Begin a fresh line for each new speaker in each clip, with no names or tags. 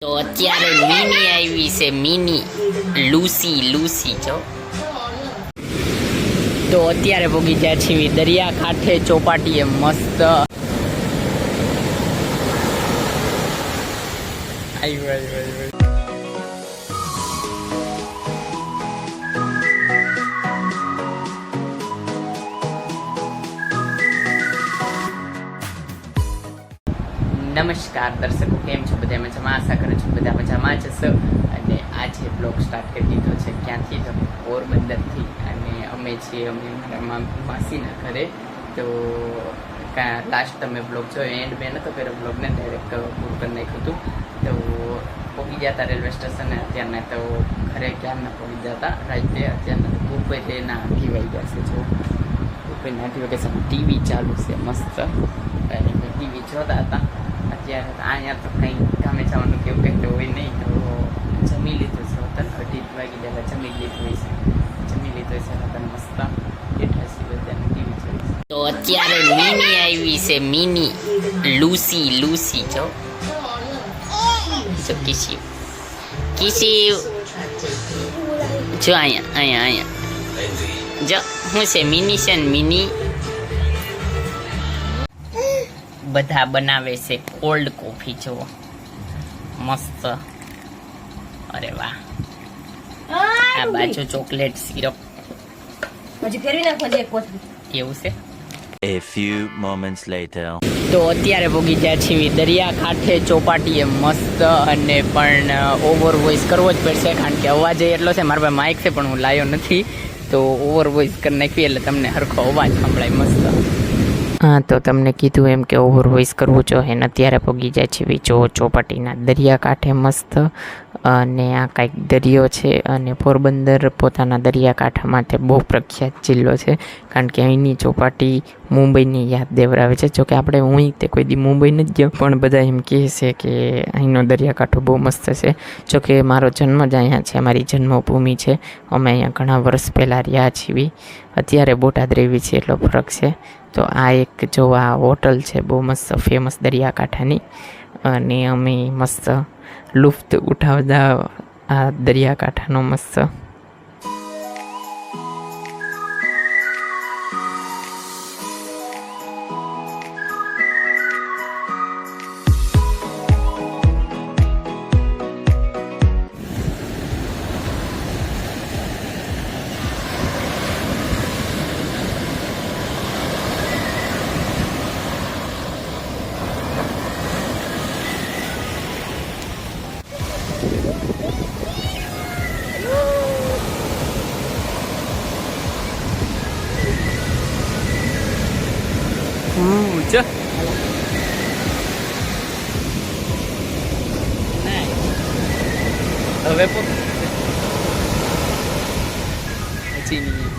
તો અત્યારે મિની આવી છે, મિની લૂસી જો. તો અત્યારે પોગી જાય છે દરિયા કાંઠે ચોપાટીએ મસ્ત આવ્યું. નમસ્કાર દર્શકો, કેમ છો બધા? મજામાં? આશા કરું છું બધા મજામાં જ હશો. અને આજે બ્લોગ સ્ટાર્ટ કરી દીધો છે ક્યાંથી તો પોરબંદરથી. અને અમે છીએ મારા માસીના ઘરે. તો લાસ્ટ તમે બ્લોગ જોયો, એન્ડ મેં નહોતો કર્યો બ્લોગને, ડાયરેક્ટ પૂરું કરી નાખ્યું હતું. તો પહોંચી ગયા હતા રેલવે સ્ટેશને. અત્યારના તો ઘરે ક્યારના પહોંચી ગયા હતા રાતે. અત્યારના બપોરેના 8 વાગ્યા છે. જો બપોરના 8 વાગ્યા છે, ટીવી ચાલુ છે મસ્ત. અને ટીવી જોતા હતા. અત્યારે અહીંયા તો કંઈ કામે જવાનું કેવું કંઈક તો હોય નહીં. તો જમી લીધું છે વતન, 2:30 વાગી ગયા જમી લીધું હોય છે. વતન મસ્ત બેઠા છે બધાને ટીવી જોઈ. તો અત્યારે મિની આવી છે, મિની લૂસી જો. કિસી જો અહીંયા જો હું છે મિની છે ને મિની બધા બનાવે છે કોલ્ડ કોફી જો મસ્ત. અરે વાહ, આ બાજુ ચોકલેટ સિરપ એવું છે.
A few moments later.
તો અત્યારે પોગી જાય છે દરિયા કાંઠે ચોપાટીએ મસ્ત. અને પણ ઓવર વોઇસ કરવો જ પડશે કારણ કે અવાજ એટલો છે. મારા પાસે માઇક છે પણ હું લાવ્યો નથી, તો ઓવર વોઇસ કરી નાખવી એટલે તમને હરખો અવાજ સંભળાય મસ્ત. હા, તો તમને કીધું એમ કે ઓવર વોઇસ કરવું જોઈએ. ને અત્યારે પોગી જાય છે ચોપાટીના દરિયા કાંઠે મસ્ત. અને આ કાંઈક દરિયો છે. અને પોરબંદર પોતાના દરિયાકાંઠા માટે બહુ પ્રખ્યાત જિલ્લો છે કારણ કે અહીંની ચોપાટી મુંબઈની યાદ દેવરાવે છે. જોકે આપણે હું તે કોઈ દી મુંબઈ નથી ગયો, પણ બધા એમ કહે છે કે અહીંનો દરિયાકાંઠો બહુ મસ્ત છે. જોકે મારો જન્મ જ અહીંયા છે, મારી જન્મભૂમિ છે. અમે અહીંયા ઘણા વર્ષ પહેલાં રહ્યા છીએ. અત્યારે બોટાદ રહેવી છે એટલો ફરક છે. તો આ એક જો આ હોટલ છે બહુ મસ્ત ફેમસ દરિયાકાંઠાની. અને અમે મસ્ત લુફ્ત ઉઠાવતા આ દરિયાકાંઠાનો મસ્ત. હવે હજી નહીં.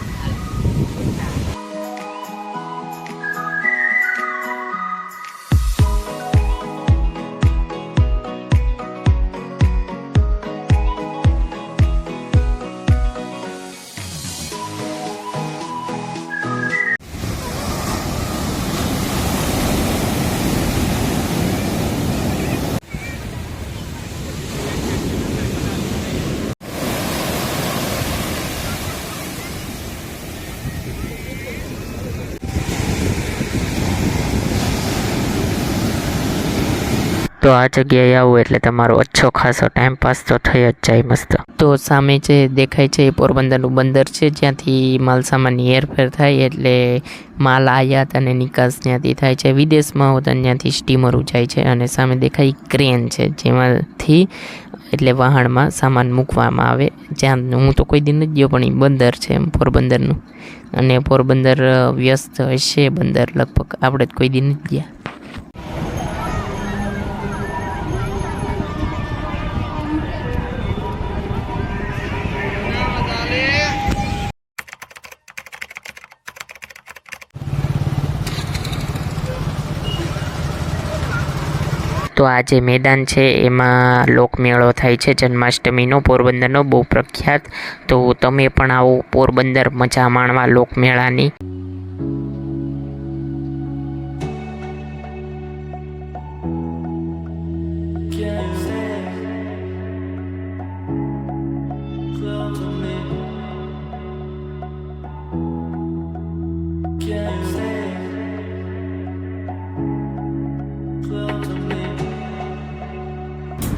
તો આ જગ્યાએ આવું એટલે તમારો અચ્છો ખાસો ટાઈમ પાસ તો થઈ જ જાય મસ્ત. તો સામે જે દેખાય છે એ પોરબંદરનું બંદર છે, જ્યાંથી માલ સામાનની હેરફેર થાય. એટલે માલ આયાત અને નિકાસ ત્યાંથી થાય છે. વિદેશમાં હોતા ત્યાંથી સ્ટીમરો જાય છે. અને સામે દેખાય ક્રેન છે, જેમાંથી એટલે વહાણમાં સામાન મૂકવામાં આવે. જ્યાં હું તો કોઈ દિન જ ગયો પણ એ બંદર છે એમ પોરબંદરનું. અને પોરબંદર વ્યસ્ત હશે બંદર લગભગ, આપણે કોઈ દિન જ ગયા. તો આ જે મેદાન છે એમાં લોકમેળો થાય છે જન્માષ્ટમીનો, પોરબંદરનો બહુ પ્રખ્યાત. તો તમે પણ આવો પોરબંદર મજા માણવા લોકમેળાની.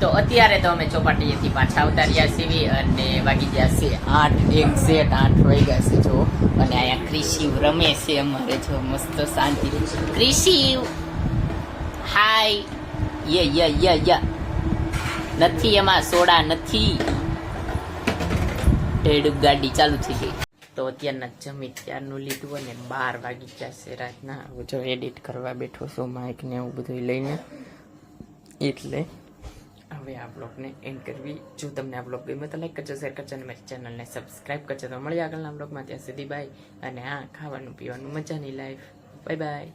તો અત્યારે તો અમે ચોપાટીએથી પાછા આવતા રહ્યા છીએ અને વાગી ગયા છે 8 વાગ્યા છે જો. અને અહીંયા ક્રિશિવ રમે છે અમારે જો મસ્ત શાંતિ. ક્રિશિવ હાય યે નથી એમાં સોડા નથી. ટેડુક ગાડી ચાલુ થઈ ગઈ. તો અત્યારના જમી ત્યારનું લીધું અને 12 વાગી ગયા છે રાતના. હું જો એડિટ કરવા બેઠો છું માઇક ને એવું બધું લઈને. એટલે હવે આ બ્લોગને એન્ડ કરવી. જો તમને આ બ્લોગ ગમ્યો તો લાઈક કરજો, શેર કરજો અને મારી ચેનલને સબસ્ક્રાઈબ કરજો. તો મળીએ આગળના બ્લોગમાં. ત્યાં સુધી બાય. અને હા, ખાવાનું પીવાનું મજાની લાઈફ. Bye bye.